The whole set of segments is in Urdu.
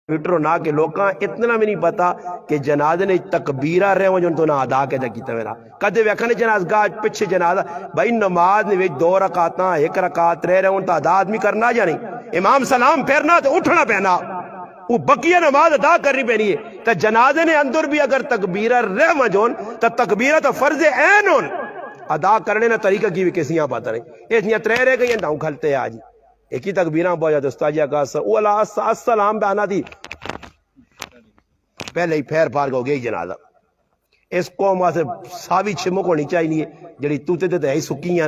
ٹویٹر نہ کہ لوکاں اتنا بھی نہیں پتا کہ جنازے نے تکبیرہ رہے جو تو نہ ادا کے کیتا میرا کدے ویکھنے جنازگاہ پیچھے جنازہ بھائی نماز نے وچ 2 رکعتاں 1 رکعت رہ رہے تو ادا آدمی کرنا یا نہیں امام سلام پھیرنا تو اٹھنا پینا وہ بقیہ نماز ادا کرنی پینی ہے تو جنازے نے اندر بھی اگر تکبیرہ رہ وجون تو تکبیرہ تو فرض عین ہون ادا کرنے نہ طریقہ کی بھی کسیاں پتہ نہیں اس نیت رہ گئی ہیں کھلتے آج ایک ہی تکبیرہ بہت جاتا استاد جی کا او اللہ السلام بانا دی پہلے ہی پھیر پھار ہو گئی جنازہ اس قوم واسطے ساوی چھمک ہونی چاہیے جڑی توتے تے ہے سکیاں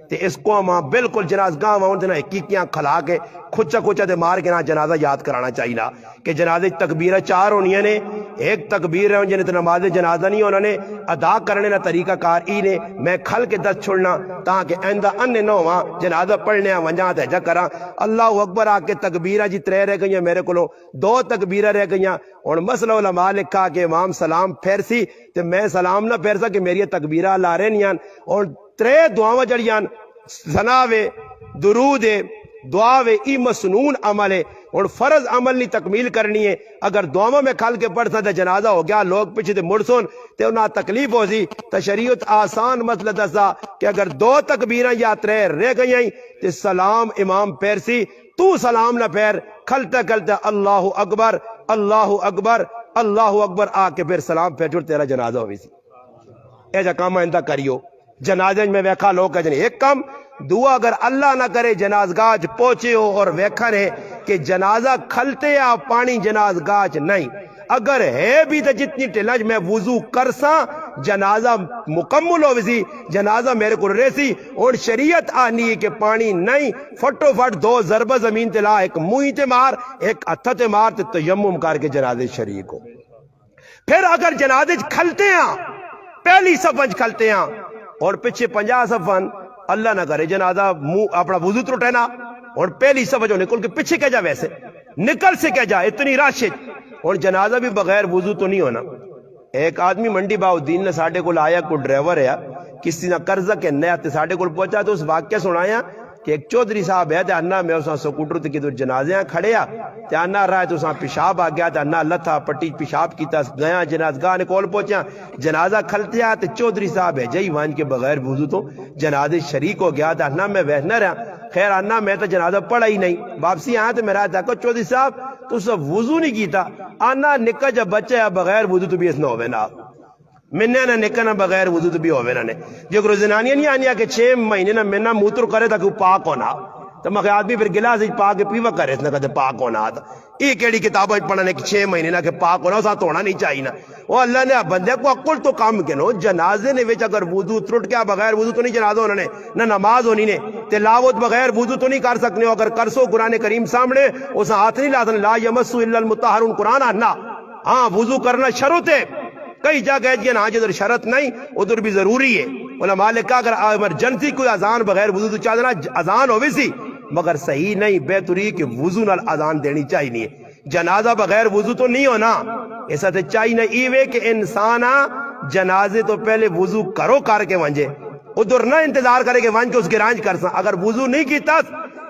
تے اس قوم بالکل جنازگاہ وہاں تے حقیقیاں کھلا کے کھچا کھچا تے مار کے نہ جنازہ یاد کرانا چاہیے کہ جنازے تکبیرہ 4 ہونی نے ایک تکبیر ہے جنہیں نماز جنازہ نہیں ہونا نے ادا کرنے نہ طریقہ کار ای نے میں کھل کے دست چھوڑنا تاکہ آئندہ ان نہ ہوا جنازہ پڑھنے ونجا تے جا کراں اللہ اکبر آ کے تکبیرہ جی 3 رہ گئی میرے کو 2 تکبیرہ رہ گئی اور مسئلہ علماء لکھا کہ امام سلام پھیرسی تے میں سلام نہ پھیرسا کہ میری تکبیرہ لا رہے نہیں اور 3 دعاواں جڑیاں ثناوے درود دعاوے ای مسنون عمل ہے اور فرض عمل نہیں تکمیل کرنی ہے اگر دعاواں میں کھل کے پڑھتا تے جنازہ ہو گیا لوگ پیچھے تے مرسون تے انہاں تکلیف ہو سی تے شریعت آسان مسئلہ دسا کہ اگر 2 تکبیراں یا 3 رہ گئی تے سلام امام پھیرسی تو سلام نہ پھیر کھلتے کھلتے اللہ اکبر اللہ اکبر اللہ اکبر آ کے پھر سلام پھیر تیرا جنازہ ہوئی سی اے جا کام آئندہ کریو جنازے میں ویکھا لوگ کہتے ہیں ایک کام دعا اگر اللہ نہ کرے جنازگاہ پہنچے ہو اور ویکھا رہے کہ جنازہ کھلتے یا پانی جنازگاہ نہیں اگر ہے بھی تو جتنی ٹلج میں وضو کرساں جنازہ مکمل ہو سی جنازہ میرے کو ریسی اور شریعت آنی ہے کہ پانی نہیں فٹو فٹ 2 ضربہ زمین تلا ایک منہ تے مار ایک ہتھ تے مار تے تیمم کر کے جنازے شریک ہو پھر اگر جنازے کھلتے ہیں پہلی صف کھلتے ہیں اور پیچھے 50 صفاں اللہ نہ کرے جنازہ منہ اپنا وضو ٹوٹے نا اور پہلی صف جو نکل کے پیچھے کیا جا ویسے نکل سے کیا جا اتنی رش اور جنازہ بھی بغیر وضو تو نہیں ہونا ایک آدمی منڈی باؤدین نے ساڈے کو آیا کوئی ڈرائیور ہے کسی نہ قرضہ کے نیا تے ساڈے کو پہنچا تو اس واقعہ سنایا کہ ایک چودھری صاحب ہے تے انا میں اساں سکوٹر تے کدھر جنازے کھڑے تے انا رہا تو اساں پیشاب آ گیا تے انا لتھا پٹی پیشاب کیتا گیا جنازگاہ نے کول پہنچا جنازہ کھلتیا تے چودھری صاحب ہے جئی وان کے بغیر وضو تو جنازے شریک ہو گیا تے انا میں وہنا رہا خیر انا میں تو جنازہ پڑھا ہی نہیں واپسی آیا تو میرا تھا چودھری صاحب تو سب وضو نہیں کیتا انا نکا جب بچہ ہے بغیر وضو تو بھی اس نہ ہوئے نا منہ نہ نکنا بغیر وضو تو بھی ہوئے نا جو کہ زنانیاں نہیں آنیا کہ 6 مہینے نہ منہ موتر کرے تاکہ وہ پاک ہونا تو مگر آدمی پھر گلاس پاک پیوا کرے اس نے کہتے پاک ہونا تھا یہ کیڑی کتابیں پڑھنے کہ 6 مہینے نہ کہ پاک ہونا اسا توڑنا نہیں چاہیے نا وہ اللہ نے بندے کو عقل تو کام کے نو جنازے نے وچ اگر وضو ٹرٹ گیا بغیر وضو تو نہیں جنازہ ہونا نے نہ نماز ہونی نے تلاوت بغیر وضو تو نہیں کر سکنے اگر کرسو قرآن کریم سامنے اس ہاتھ نہیں لا لا یمسو الا المطہرون قرآن آنا ہاں وضو کرنا شرط ہے کئی جگہ کہ ہاں جدھر شرط نہیں ادھر بھی ضروری ہے علماء نے کہا اگر ایمرجنسی کوئی اذان بغیر وضو تو چاہنا اذان ہوئی سی مگر صحیح نہیں بہتری کہ وضو نال اذان دینی چاہیے جنازہ بغیر وضو تو نہیں ہونا ایسا تو چاہیے نہیں ایوے کہ انسان جنازے تو پہلے وضو کرو کر کے ونجے ادھر نہ انتظار کرے کہ ون کے اس گرانج کر سا اگر وضو نہیں کیتا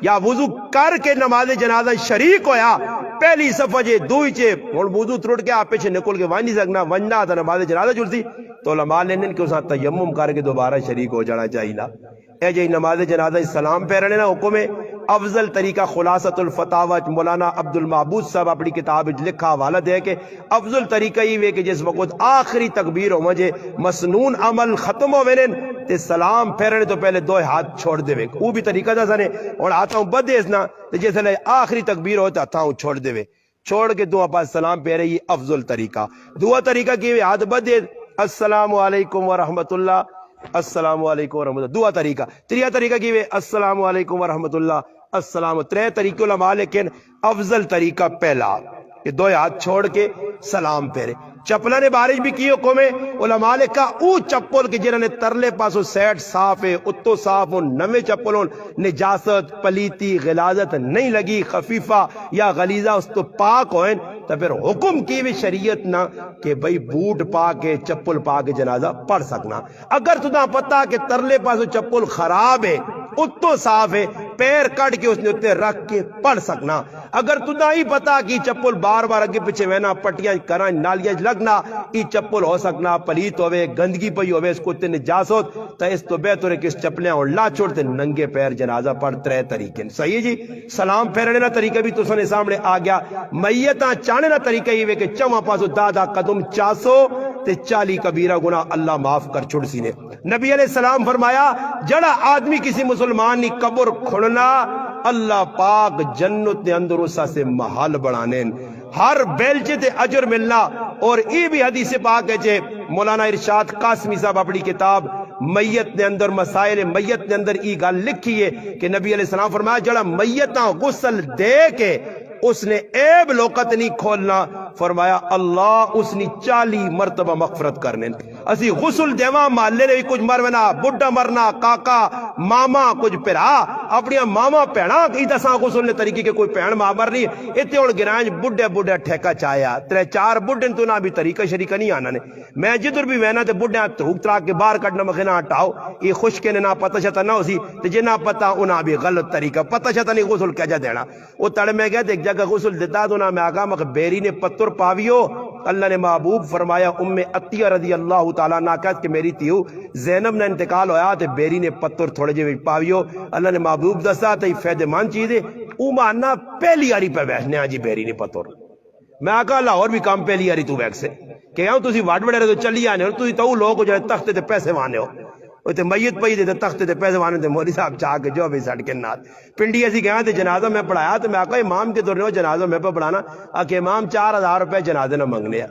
یا وضو کر کے نماز جنازہ شریک ہویا پہلی صفحہ جے دوئی چے اور وضو ترٹ کے آپ پیچھے نکل کے وان نہیں سکنا وننا تھا نماز جنازہ جڑتی تو علماء نے کہ اسا تیمم کر کے دوبارہ شریک ہو جانا چاہیے اے جے نماز جنازہ سلام پھیرنے نا حکم ہے افضل طریقہ خلاصۃ الفتاوی مولانا عبد المعبود صاحب اپنی کتاب لکھا حوالہ دے کہ افضل طریقہ یہ کہ جس وقت آخری تکبیر ہو مجھے مسنون عمل ختم ہو وینن تے سلام پھیرنے تو پہلے 2 ہاتھ چھوڑ دے وے وہ بھی طریقہ دا سنے اور ہاتھوں بدے اس نا تے جیسے آخری تکبیر ہوتا ہاتھوں چھوڑ دے وے چھوڑ کے دعا پاس سلام پھیرے یہ افضل طریقہ دعا طریقہ کی ہاتھ بدے السلام علیکم ورحمۃ اللہ السلام علیکم ورحمۃ اللہ دعا طریقہ تریا طریقہ کی السلام علیکم ورحمۃ اللہ السلام 3 طریقے علماء لیکن افضل طریقہ پہلا کہ 2 ہاتھ چھوڑ کے سلام پھیرے چپلہ نے بارش بھی کی حکم ہے علماء نے کہا او چپل کے جنہوں نے ترلے پاسو سیٹ صاف ہے اتو صاف ہو نوے چپلوں نجاست پلیتی غلاظت نہیں لگی خفیفہ یا غلیظہ اس تو پاک ہوئیں تو پھر حکم کی بھی شریعت نہ کہ بھئی بوٹ پا کے چپل پا کے جنازہ پڑھ سکنا اگر تُھا پتا کہ ترلے پاسو چپل خراب ہے اتو صاف ہے پیر کٹ کے اس نے اتنے رکھ کے پڑھ سکنا. اگر تو نہ ہی پتا کہ چپل بار بار اگے پیچھے وینا پٹیاں کرا نالیاں لگنا ای چپل ہو سکنا پلیت ہوئے گندگی پئی ہوئے اس کو تے نجاست تو اس تو بہتر ہے کہ اس چپلیاں اور لا چھوڑتے ننگے پیر جنازہ پڑھ. ترے طریقے صحیح جی. سلام پھیرنے نا طریقہ بھی تو سنے سامنے آ گیا. میتاں چانے نا طریقہ یہ وے کہ چواں پاسو دادا قدم چاسو تے 40 کبیرہ گناہ اللہ معاف کر چھڑ سی نے. نبی علیہ السلام فرمایا جڑا آدمی کسی مسلمان نی قبر کھڑنا اللہ پاک جنت دے اندر اسا سے محل بڑھانے ہر بیلچے تے اجر ملنا. اور ای بھی حدیث پاک ہے جے مولانا ارشاد قاسمی صاحب اپنی کتاب میت دے اندر مسائل میت دے اندر ای گل لکھی ہے کہ نبی علیہ السلام فرمایا جڑا میتاں غسل دے کے اس نے عیب لوکت نہیں کھولنا فرمایا اللہ اس نے 40 مرتبہ مغفرت کرنے. اسی غسل دیواں محلے نے بھی کچھ مرنا بڈھا مرنا کاکا ماما کچھ پھرا اپنی ماما پینا کی دساں غسل نے طریقے کے کوئی پہن ماں مر نہیں اتنے ہوں گرانج بڈھے بڈھے ٹھیکا چایا 3-4 بڈھے تو نہ بھی طریقہ شریکہ نہیں آنا نے. میں جدھر بھی وینا تے بڈھے تھوک ترا کے باہر کٹنا مخینا ہٹاؤ یہ خشکے نے نہ پتہ شتا نہ اسی تے جے نہ پتہ انہاں بھی غلط طریقہ پتہ شتا نہیں غسل کیا جا دینا. وہ تڑ میں گیا ایک جگہ غسل دیتا تو نہ میں آگا مگر بیری نے پتر پاویو. اللہ نے محبوب فرمایا ام عطیہ رضی اللہ تعالیٰ عنہ کہت کہ میری تیو زینب نے انتقال ہویا تے بیری نے پتر تھوڑے جے پاویو. اللہ نے محبوب دسا تے فیدے مند چیز ہے او ماننا پہلی آری پہ بیٹھنے آجی بیری نے پتر. میں آگا اللہ اور بھی کام پہلی آری تو بیٹھ سے کہ ہوں تسی واٹ بڑے رہے تو چلی آنے ہو تو لوگ جو تختے تے پیسے وانے ہو تے میت پئی دے تختے تے پیسے وانے تے مولوی صاحب چاہ کے جو بھی سٹ کے نات پنڈی ایسی گیا تے جنازہ میں پڑھایا تو میں آقا امام کے دور نے جنازہ میں پہ پڑھانا آکے امام 4000 روپے جنازے نہ منگنے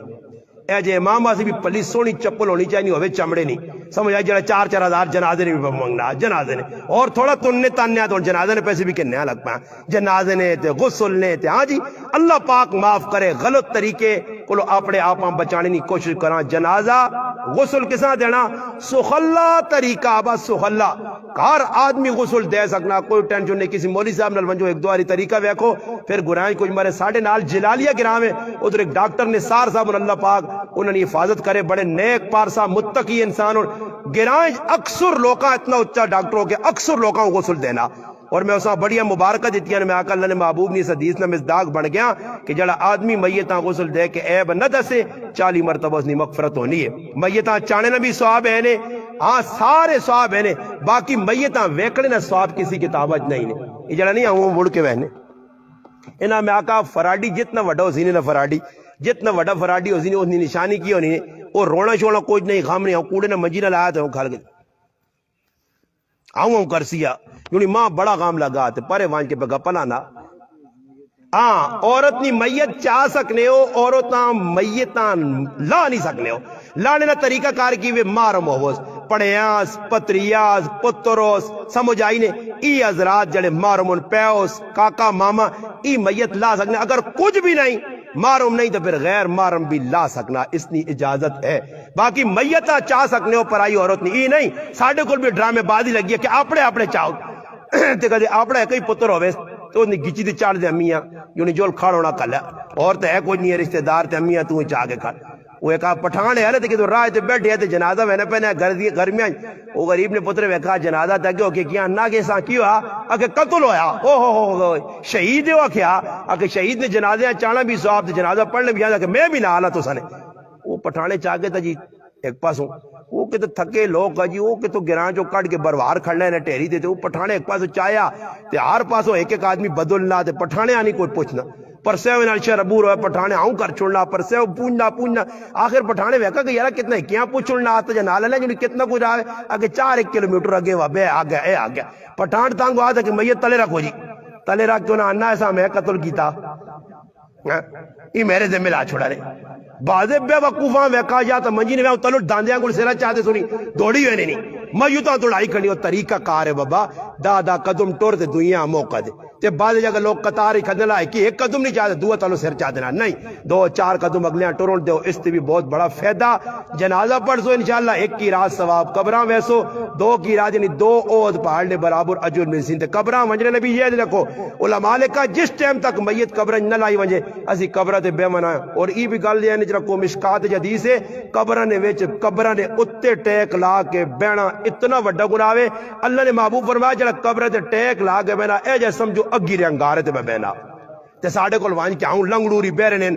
اے جے امام آسی بھی پلی سونی چپل ہونی چاہیے ہوئے چمڑے نہیں سمجھ آئی جڑا 4-4000 جنازے نے بھی منگنا جنازے نے اور تھوڑا تننے تاننے تو جنازے نے پیسے بھی کہنے لگ پائیں جنازے نے تے غسل نے تے ہاں جی اللہ پاک معاف کرے غلط طریقے کو اپنے آپ بچانے کی کوشش کرنا. جنازہ غسل کسا دینا سخلا طریقہ بس سخلا ہر آدمی غسل دے سکنا کوئی ٹینشن نہیں. کسی مولوی صاحب نال ونجو 1-2 طریقہ ویکھو پھر گرائیں کچھ مرے ساڑھے نال جلالیہ گراہ میں ادھر ایک ڈاکٹر نے سار صاحب اللہ پاک انہوں نے حفاظت کرے بڑے نیک پارسا متقی انسان گرائیں اکثر لوکاں اتنا اچھا ڈاکٹروں کے اکثر لوکاں غسل دینا اور میں اسا بڑیا مبارکہ دیتی ہیں. میں آقا اللہ نے محبوب نے اس حدیث میں مصداق بن گیا کہ جڑا آدمی میتاں غسل دے کے عیب نہ دسے 40 مرتبہ اس نے مغفرت ہونی ہے. میتاں چانے نہ بھی ثواب ہے نے ہاں سارے ثواب ہے نے باقی میتاں ویکڑے نہ ثواب کسی کتاب نہیں نے. یہ جڑا نہیں ہوں مڑ کے وہنے انہاں میں آقا فراڈی جتنا وڈا ہو سی نے فراڈی جتنا وڈا فراڈی ہو سی نے اس نے نشانی کی ہونی اور رونا شونا کچھ نہیں غم نہیں کوڑے نہ منجی نہ لایا تو کھال کے آؤں کرسیا یونی ماں بڑا غام لگا تے پرے وانج کے پہ گپنا نا ہاں عورت نی میت چاہ سکنے ہو عورتاں میتاں لا نہیں سکنے ہو. لانے نا طریقہ کار کی وے مارم ہوس پڑیاس پتریاس پتروس سمجھ آئی نے ای حضرات جڑے مارمون پیوس کاکا ماما ای میت لا سکنے اگر کچھ بھی نہیں مارم نہیں تو پھر غیر مارم بھی لا سکنا اس نے اجازت ہے. باقی میتاں چاہ سکنے ہو پرائی عورت نہیں ای نہیں ساڑھے کل بھی ڈرامے بازی لگی ہے کہ اپنے چاہو تے کہتے اپنے کئی پتر ہوئے تو انہیں گچی دی چاڑ دے امیاں یونی جول کھاڑ ہونا کل ہے اور تے ہے کوئی نہیں ہے رشتہ دار تے امیاں تو چاہ کے کھاڑ وہ ایک پٹھان ہے تے کہ تو راہ تے بیٹھے ہے تے جنازہ وینے پہنے گرمیاں وہ غریب نے پتر ویکھا جنازہ تک ہو کہ کیا نہ کہ ساں کیوں ہا اکہ قتل ہویا او شہید ہوا کیا اکہ شہید نے جنازہ چانا بھی ثواب تے جنازہ پڑھنے بھی جانا کہ میں بھی نہ آلا تو سنے وہ پٹھانے چاہ کے تا جی ایک پاسوں وہ کہ تو تھکے لوگ جی وہ کہ تو گران جو کٹ کے بروار کھڑنا ہے ٹیری دیتے وہ پٹھانے ایک پاسوں چاہیا تے ہر پاسوں ایک آدمی بدلنا تے پٹھانے آنی کوئی پوچھنا پرسیو نالشہ ربور ہوئے پٹھانے آؤں کر چھوڑنا پرسیو پونجنا آخر پٹھانے ویکا کہ یارا کتنا کیا پوچھنا آتا جا نالا جو کتنا کچھ آئے آگے 4 کلومیٹر آگے وابے آگیا پٹھان تانگو آتا کہ میت تلے رکھو جی تلے رکھ تو نہ آنا ایسا میں قتل کیتا یہ میرے ذمہ لا چھوڑا رہے بعضے بے وقوفاں ویکا یا تو منجی نے ویاں تلو ڈاندیاں کو سیرہ چاہتے سنی دوڑی ہوئے نہیں میں یوں تو لڑائی کرنی ہو طریقہ کار ہے بابا دادا قدم ٹور دے دنیا موقع دے تے بعض جگہ لوگ قطار ہی کھدنے لائے کہ ایک قدم نہیں چاہتے دو تلو سیر چاہتے نا نہیں 2-4 قدم اگلیاں ٹورن دے اس تے بھی بہت بڑا فیدہ جنازہ پڑھ سو انشاءاللہ 1 کی رات ثواب قبراں ویسو 2 کی رات یعنی 2 عہد پہاڑ نے برابر اجر مل سین تے قبراں ونجنے نبی یہ لکھو علماء لکھا جس ٹائم تک میت قبراں نہ لائی ونجے اسی قبرہ تے بے منع اور ای بھی گل یہ رکھو مشکات حدیث ہے قبراں نے اتے ٹیک لا کے بہنا اتنا وڈا گناہ ہے اللہ نے محبوب فرمایا جڑا قبر تے ٹیک لا کے بہنا اے جے سمجھو اگی رے انگارے تے بہنا تے ساڈے کول وانج کے آؤں لنگڑوری بہرے نے